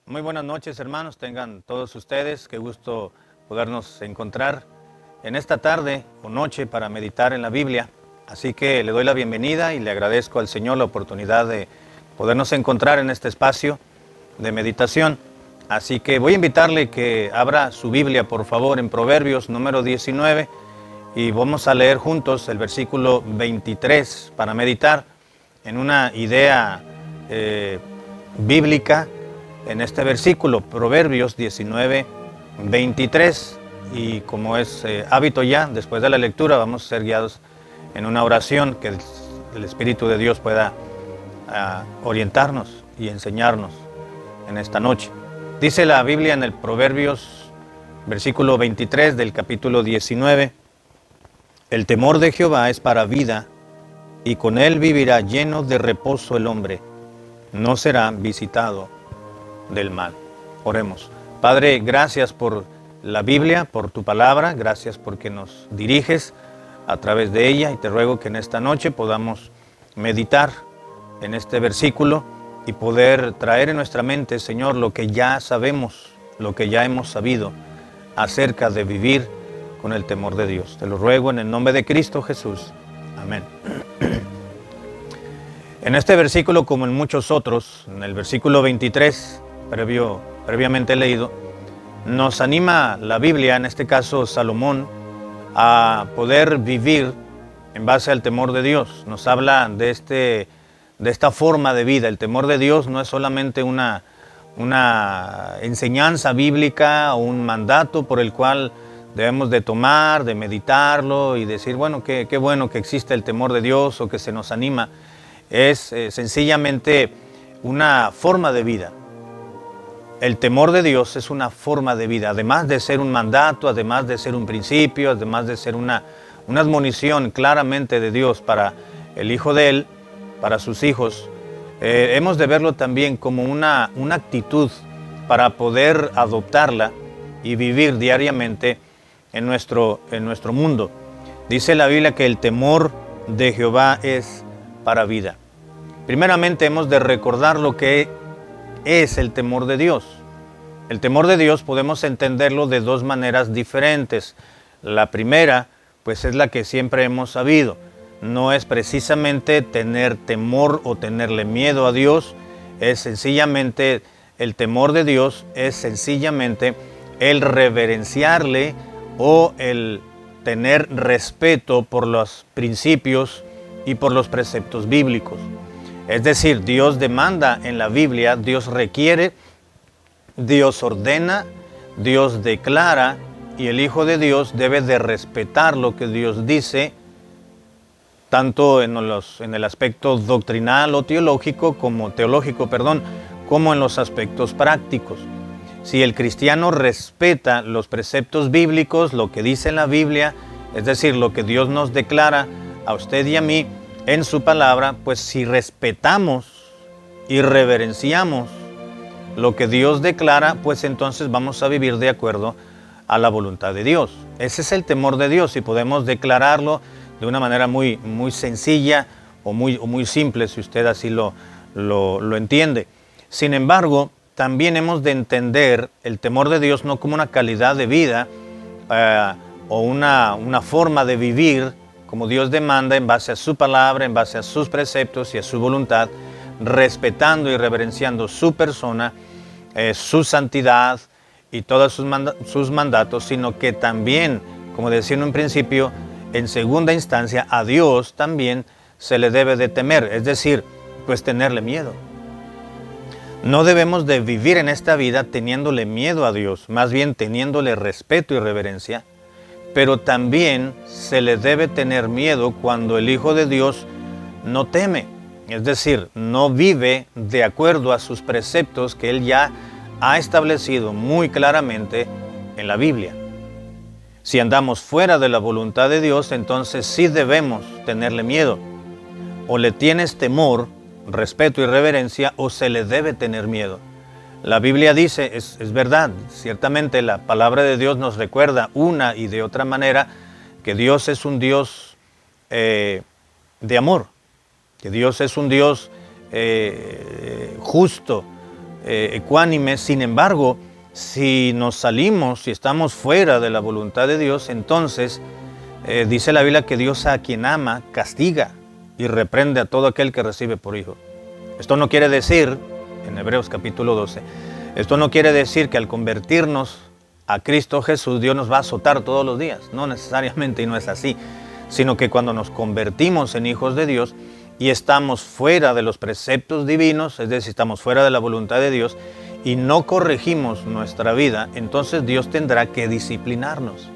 Muy buenas noches, hermanos, tengan todos ustedes. Qué gusto podernos encontrar en esta tarde o noche para meditar en la Biblia. Así que le doy la bienvenida y le agradezco al Señor la oportunidad de podernos encontrar en este espacio de meditación. Así que voy a invitarle que abra su Biblia, por favor, en Proverbios número 19 y vamos a leer juntos el versículo 23 para meditar en una idea bíblica en este versículo, Proverbios 19, 23. Y como es hábito ya, después de la lectura vamos a ser guiados en una oración que el Espíritu de Dios pueda orientarnos y enseñarnos en esta noche. Dice la Biblia en el Proverbios, versículo 23 del capítulo 19, el temor de Jehová es para vida, y con él vivirá lleno de reposo el hombre, no será visitado del mal. Oremos. Padre, gracias por la Biblia, por tu palabra, gracias porque nos diriges a través de ella y te ruego que en esta noche podamos meditar en este versículo y poder traer en nuestra mente, Señor, lo que ya sabemos, lo que ya hemos sabido acerca de vivir con el temor de Dios. Te lo ruego en el nombre de Cristo Jesús. Amén. En este versículo, como en muchos otros, en el versículo 23, previamente leído, nos anima la Biblia, en este caso Salomón, a poder vivir en base al temor de Dios. Nos habla de esta forma de vida. El temor de Dios no es solamente una enseñanza bíblica o un mandato por el cual debemos de tomar, de meditarlo y decir, bueno, qué bueno que existe el temor de Dios o que se nos anima. Es sencillamente una forma de vida. El temor de Dios es una forma de vida, además de ser un mandato, además de ser un principio, además de ser una admonición claramente de Dios para el Hijo de Él, para sus hijos. Hemos de verlo también como una actitud para poder adoptarla y vivir diariamente en nuestro mundo. Dice la Biblia que el temor de Jehová es para vida. Primeramente hemos de recordar lo que es el temor de Dios. El temor de Dios podemos entenderlo de dos maneras diferentes. La primera, pues es la que siempre hemos sabido. No es precisamente tener temor o tenerle miedo a Dios, es sencillamente el temor de Dios, es sencillamente el reverenciarle o el tener respeto por los principios y por los preceptos bíblicos. Es decir, Dios demanda en la Biblia, Dios requiere, Dios ordena, Dios declara y el Hijo de Dios debe de respetar lo que Dios dice, tanto en el aspecto doctrinal o como en los aspectos prácticos. Si el cristiano respeta los preceptos bíblicos, lo que dice en la Biblia, es decir, lo que Dios nos declara a usted y a mí en su palabra, pues si respetamos y reverenciamos lo que Dios declara, pues entonces vamos a vivir de acuerdo a la voluntad de Dios. Ese es el temor de Dios y podemos declararlo de una manera muy sencilla o muy simple, si usted así lo entiende. Sin embargo, también hemos de entender el temor de Dios no como una calidad de vida o una forma de vivir como Dios demanda en base a su palabra, en base a sus preceptos y a su voluntad, respetando y reverenciando su persona, su santidad y todos sus mandatos, sino que también, como decía en un principio, en segunda instancia, a Dios también se le debe de temer, es decir, pues tenerle miedo. No debemos de vivir en esta vida teniéndole miedo a Dios, más bien teniéndole respeto y reverencia, pero también se le debe tener miedo cuando el Hijo de Dios no teme, es decir, no vive de acuerdo a sus preceptos que Él ya ha establecido muy claramente en la Biblia. Si andamos fuera de la voluntad de Dios, entonces sí debemos tenerle miedo. O le tienes temor, respeto y reverencia, o se le debe tener miedo. La Biblia dice, es verdad, ciertamente la palabra de Dios nos recuerda una y de otra manera que Dios es un Dios de amor, que Dios es un Dios justo, ecuánimes. Sin embargo, si nos salimos, si estamos fuera de la voluntad de Dios, entonces dice la Biblia que Dios a quien ama castiga y reprende a todo aquel que recibe por hijo. Esto no quiere decir, en Hebreos capítulo 12, esto no quiere decir que al convertirnos a Cristo Jesús, Dios nos va a azotar todos los días. No necesariamente, y no es así, sino que cuando nos convertimos en hijos de Dios y estamos fuera de los preceptos divinos, es decir, estamos fuera de la voluntad de Dios y no corregimos nuestra vida, entonces Dios tendrá que disciplinarnos.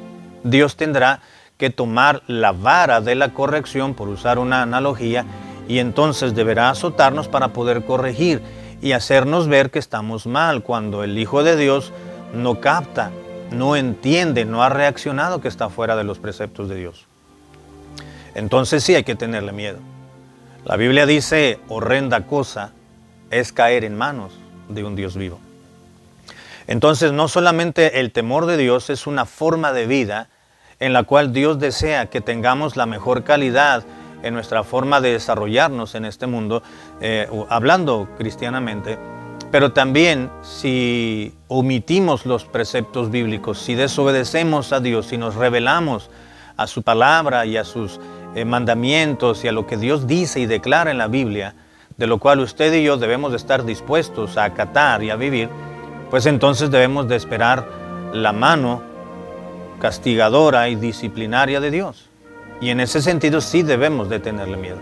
Dios tendrá que tomar la vara de la corrección, por usar una analogía, y entonces deberá azotarnos para poder corregir y hacernos ver que estamos mal cuando el Hijo de Dios no capta, no entiende, no ha reaccionado que está fuera de los preceptos de Dios. Entonces sí hay que tenerle miedo. La Biblia dice, horrenda cosa es caer en manos de un Dios vivo. Entonces no solamente el temor de Dios es una forma de vida en la cual Dios desea que tengamos la mejor calidad en nuestra forma de desarrollarnos en este mundo, hablando cristianamente, pero también si omitimos los preceptos bíblicos, si desobedecemos a Dios, si nos rebelamos a su palabra y a sus mandamientos y a lo que Dios dice y declara en la Biblia, de lo cual usted y yo debemos de estar dispuestos a acatar y a vivir, pues entonces debemos de esperar la mano castigadora y disciplinaria de Dios. Y en ese sentido sí debemos de tenerle miedo.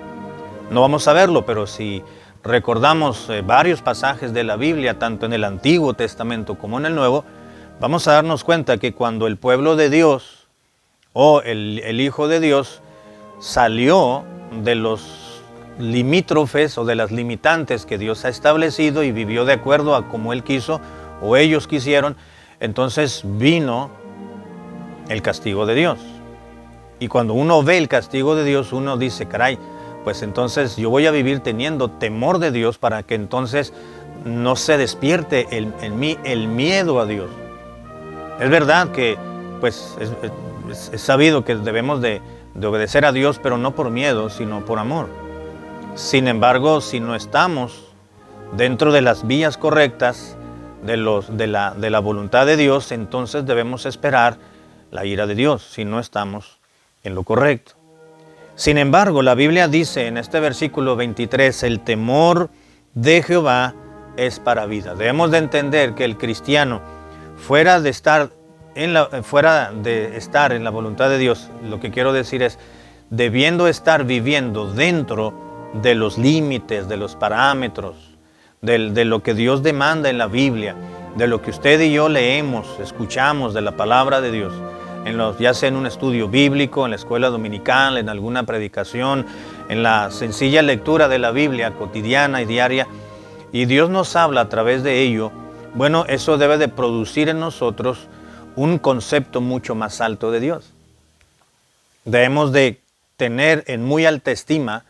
No vamos a verlo, pero si recordamos varios pasajes de la Biblia, tanto en el Antiguo Testamento como en el Nuevo, vamos a darnos cuenta que cuando el pueblo de Dios o el Hijo de Dios salió de los limítrofes o de las limitantes que Dios ha establecido y vivió de acuerdo a como Él quiso o ellos quisieron, entonces vino el castigo de Dios. Y cuando uno ve el castigo de Dios, uno dice, caray, pues entonces yo voy a vivir teniendo temor de Dios para que entonces no se despierte en mí el miedo a Dios. Es verdad que pues es sabido que debemos de obedecer a Dios, pero no por miedo, sino por amor. Sin embargo, si no estamos dentro de las vías correctas de la voluntad de Dios, entonces debemos esperar la ira de Dios, si no estamos en lo correcto. Sin embargo, la Biblia dice en este versículo 23, el temor de Jehová es para vida. Debemos de entender que el cristiano, fuera de estar en la voluntad de Dios, lo que quiero decir es, debiendo estar viviendo dentro de los límites, de los parámetros, de lo que Dios demanda en la Biblia, de lo que usted y yo leemos, escuchamos de la palabra de Dios, ya sea en un estudio bíblico, en la escuela dominical, en alguna predicación, en la sencilla lectura de la Biblia cotidiana y diaria, y Dios nos habla a través de ello, bueno, eso debe de producir en nosotros un concepto mucho más alto de Dios. Debemos de tener en muy alta estima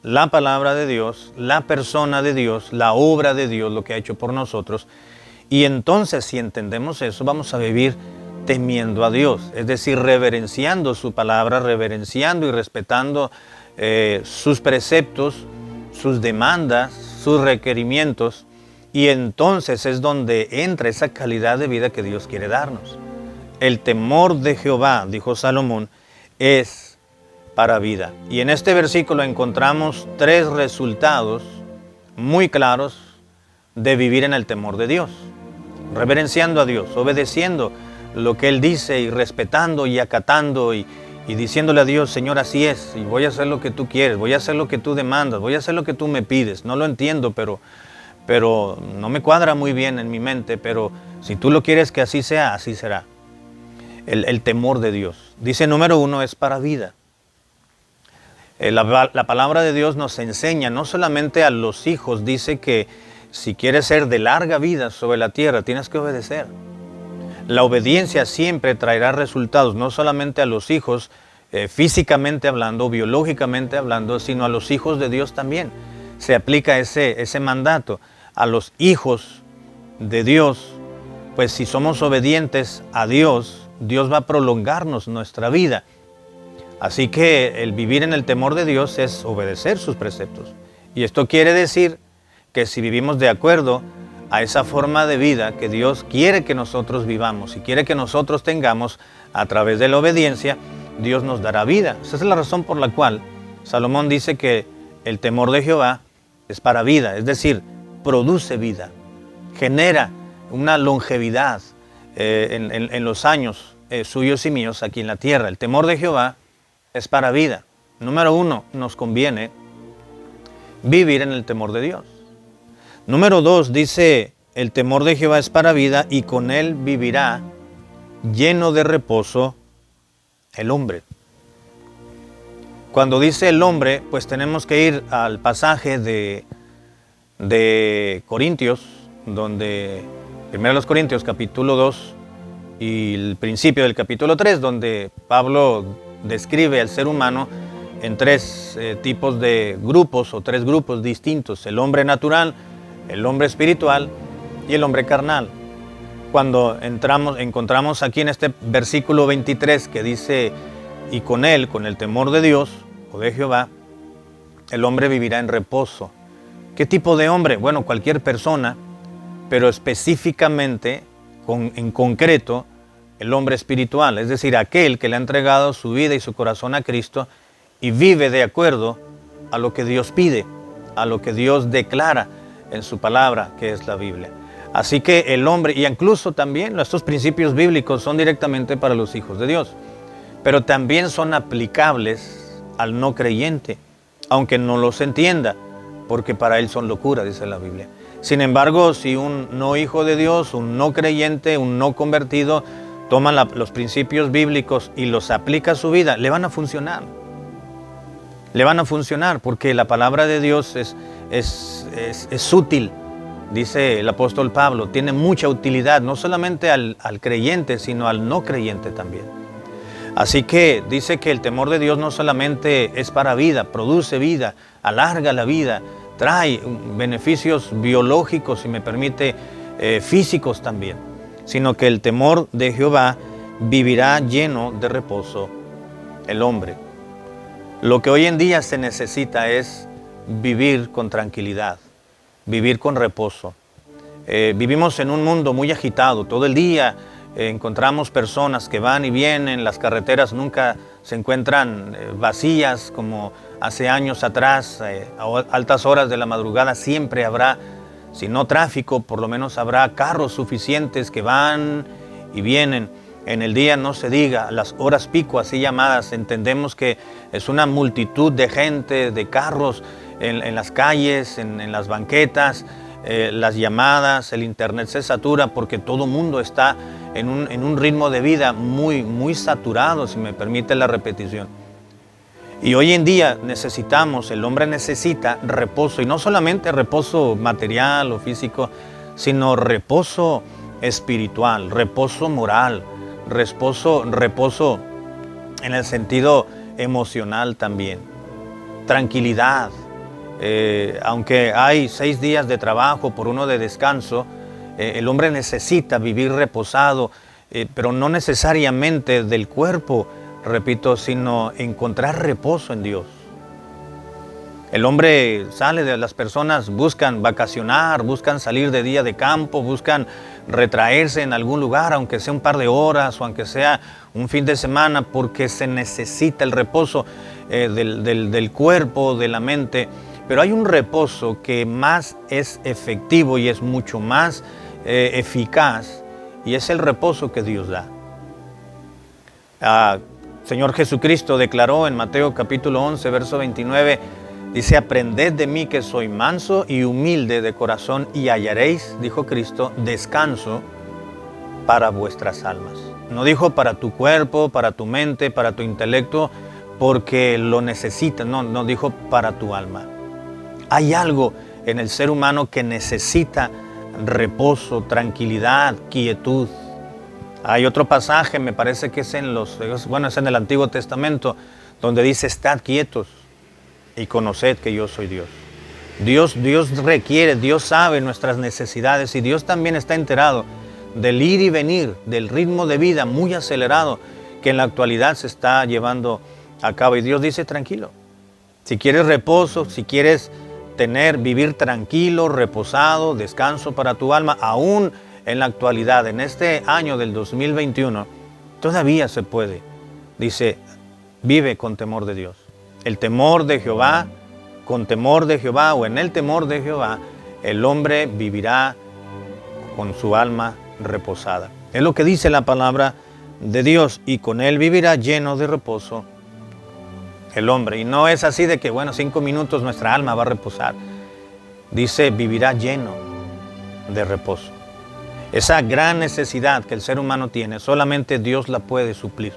la palabra de Dios, la persona de Dios, la obra de Dios, lo que ha hecho por nosotros, y entonces si entendemos eso, vamos a vivir temiendo a Dios, es decir, reverenciando su palabra, reverenciando y respetando sus preceptos, sus demandas, sus requerimientos, y entonces es donde entra esa calidad de vida que Dios quiere darnos. El temor de Jehová, dijo Salomón, es para vida. Y en este versículo encontramos tres resultados muy claros de vivir en el temor de Dios, reverenciando a Dios, obedeciendo lo que Él dice y respetando y acatando y diciéndole a Dios, Señor, así es, y voy a hacer lo que tú quieres, voy a hacer lo que tú demandas, voy a hacer lo que tú me pides. No lo entiendo, pero no me cuadra muy bien en mi mente, pero si tú lo quieres que así sea, así será. El temor de Dios. Dice, número uno, es para vida. La palabra de Dios nos enseña, no solamente a los hijos, dice que si quieres ser de larga vida sobre la tierra, tienes que obedecer. La obediencia siempre traerá resultados, no solamente a los hijos, físicamente hablando, biológicamente hablando, sino a los hijos de Dios también. Se aplica ese mandato. A los hijos de Dios, pues si somos obedientes a Dios, Dios va a prolongarnos nuestra vida. Así que el vivir en el temor de Dios es obedecer sus preceptos. Y esto quiere decir que si vivimos de acuerdo a esa forma de vida que Dios quiere que nosotros vivamos y quiere que nosotros tengamos a través de la obediencia, Dios nos dará vida. Esa es la razón por la cual Salomón dice que el temor de Jehová es para vida, es decir, produce vida, genera una longevidad en los años suyos y míos aquí en la tierra. El temor de Jehová es para vida. Número 1, nos conviene vivir en el temor de Dios. Número 2, dice, el temor de Jehová es para vida y con él vivirá lleno de reposo el hombre. Cuando dice el hombre, pues tenemos que ir al pasaje de Corintios, donde, 1 Corintios capítulo 2 y el principio del capítulo 3, donde Pablo describe al ser humano en tres tipos de grupos o tres grupos distintos: el hombre natural, el hombre espiritual y el hombre carnal. Cuando encontramos aquí en este versículo 23 que dice, y con él, con el temor de Dios o de Jehová, el hombre vivirá en reposo. ¿Qué tipo de hombre? Bueno, cualquier persona, pero específicamente, en concreto, el hombre espiritual, es decir, aquel que le ha entregado su vida y su corazón a Cristo y vive de acuerdo a lo que Dios pide, a lo que Dios declara en su palabra, que es la Biblia. Así que el hombre, y incluso también estos principios bíblicos son directamente para los hijos de Dios, pero también son aplicables al no creyente, aunque no los entienda, porque para él son locura, dice la Biblia. Sin embargo, si un no hijo de Dios, un no creyente, un no convertido, toma los principios bíblicos y los aplica a su vida, le van a funcionar. Le van a funcionar porque la palabra de Dios es útil. Dice el apóstol Pablo, tiene mucha utilidad, no solamente al creyente, sino al no creyente también. Así que dice que el temor de Dios no solamente es para vida, produce vida, alarga la vida, trae beneficios biológicos, si me permite, físicos también, sino que el temor de Jehová vivirá lleno de reposo el hombre. Lo que hoy en día se necesita es vivir con tranquilidad, vivir con reposo. Vivimos en un mundo muy agitado, todo el día encontramos personas que van y vienen, las carreteras nunca se encuentran vacías como hace años atrás, a altas horas de la madrugada siempre habrá, si no tráfico, por lo menos habrá carros suficientes que van y vienen. En el día no se diga, las horas pico así llamadas, entendemos que es una multitud de gente, de carros en las calles, en las banquetas, las llamadas, el internet se satura porque todo el mundo está en un ritmo de vida muy saturado, si me permite la repetición. Y hoy en día el hombre necesita reposo, y no solamente reposo material o físico, sino reposo espiritual, reposo moral, reposo en el sentido emocional también, tranquilidad. Aunque hay 6 días de trabajo por uno de descanso, el hombre necesita vivir reposado, pero no necesariamente del cuerpo, repito, sino encontrar reposo en Dios. El hombre las personas buscan vacacionar, buscan salir de día de campo, buscan retraerse en algún lugar, aunque sea un par de horas o aunque sea un fin de semana, porque se necesita el reposo del cuerpo, de la mente. Pero hay un reposo que más es efectivo y es mucho más eficaz, y es el reposo que Dios da. Señor Jesucristo declaró en Mateo capítulo 11, verso 29, dice, aprended de mí que soy manso y humilde de corazón y hallaréis, dijo Cristo, descanso para vuestras almas. No dijo para tu cuerpo, para tu mente, para tu intelecto, porque lo necesitas, no dijo para tu alma. Hay algo en el ser humano que necesita reposo, tranquilidad, quietud. Hay otro pasaje, me parece que es en el Antiguo Testamento, donde dice, estad quietos y conoced que yo soy Dios. Dios requiere, Dios sabe nuestras necesidades, y Dios también está enterado del ir y venir, del ritmo de vida muy acelerado que en la actualidad se está llevando a cabo. Y Dios dice, tranquilo, si quieres reposo, si quieres vivir tranquilo, reposado, descanso para tu alma, aún en la actualidad, en este año del 2021, todavía se puede. Dice, vive con temor de Dios. El temor de Jehová, con temor de Jehová o en el temor de Jehová, el hombre vivirá con su alma reposada. Es lo que dice la palabra de Dios, y con él vivirá lleno de reposo el hombre. Y no es así de que, 5 minutos nuestra alma va a reposar. Dice, vivirá lleno de reposo. Esa gran necesidad que el ser humano tiene, solamente Dios la puede suplir.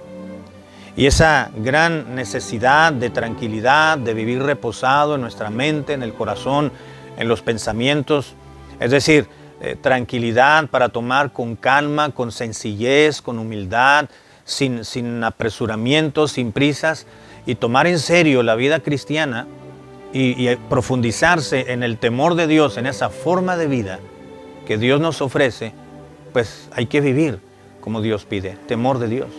Y esa gran necesidad de tranquilidad, de vivir reposado en nuestra mente, en el corazón, en los pensamientos, es decir, tranquilidad para tomar con calma, con sencillez, con humildad, sin apresuramientos, sin prisas, y tomar en serio la vida cristiana y profundizarse en el temor de Dios, en esa forma de vida que Dios nos ofrece, pues hay que vivir como Dios pide, temor de Dios,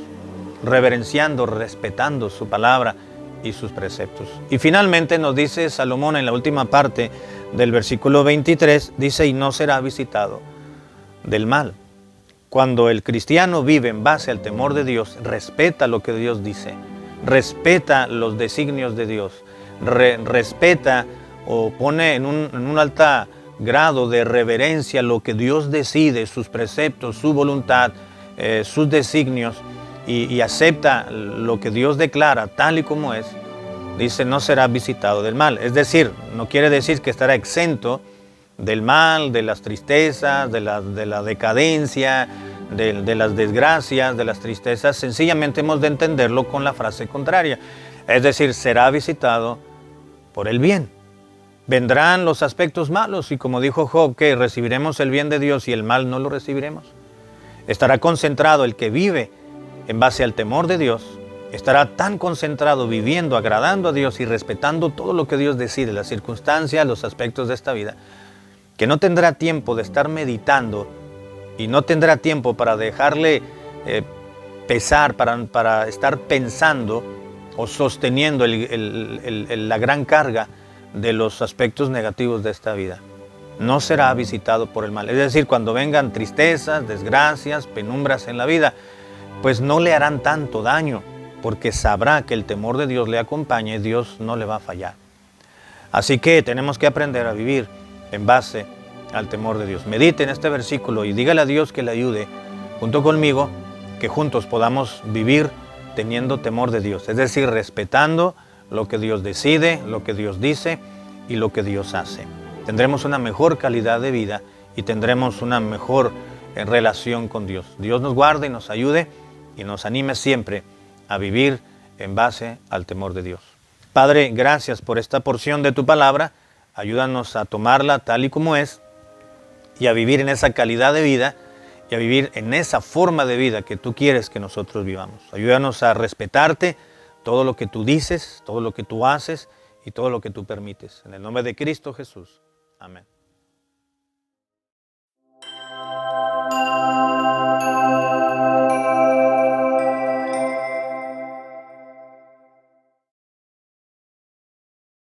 reverenciando, respetando su palabra y sus preceptos. Y finalmente nos dice Salomón en la última parte del versículo 23, dice, y no será visitado del mal. Cuando el cristiano vive en base al temor de Dios, respeta lo que Dios dice, respeta los designios de Dios, respeta o pone en un alto grado de reverencia lo que Dios decide, sus preceptos, su voluntad, sus designios, y acepta lo que Dios declara tal y como es, dice, no será visitado del mal. Es decir, no quiere decir que estará exento del mal, de las tristezas, de la decadencia, de las desgracias, de las tristezas. Sencillamente hemos de entenderlo con la frase contraria. Es decir, será visitado por el bien. Vendrán los aspectos malos y, como dijo Job, que recibiremos el bien de Dios y el mal no lo recibiremos. Estará concentrado el que vive en base al temor de Dios, estará tan concentrado viviendo, agradando a Dios y respetando todo lo que Dios decide, las circunstancias, los aspectos de esta vida, que no tendrá tiempo de estar meditando y no tendrá tiempo para dejarle pesar, para estar pensando o sosteniendo la gran carga de los aspectos negativos de esta vida. No será visitado por el mal. Es decir, cuando vengan tristezas, desgracias, penumbras en la vida, pues no le harán tanto daño, porque sabrá que el temor de Dios le acompaña y Dios no le va a fallar. Así que tenemos que aprender a vivir en base al temor de Dios. Medite en este versículo y dígale a Dios que le ayude, junto conmigo, que juntos podamos vivir teniendo temor de Dios, es decir, respetando lo que Dios decide, lo que Dios dice y lo que Dios hace. Tendremos una mejor calidad de vida y tendremos una mejor relación con Dios. Dios nos guarde y nos ayude y nos anime siempre a vivir en base al temor de Dios. Padre, gracias por esta porción de tu palabra. Ayúdanos a tomarla tal y como es y a vivir en esa calidad de vida y a vivir en esa forma de vida que tú quieres que nosotros vivamos. Ayúdanos a respetarte todo lo que tú dices, todo lo que tú haces y todo lo que tú permites. En el nombre de Cristo Jesús. Amén.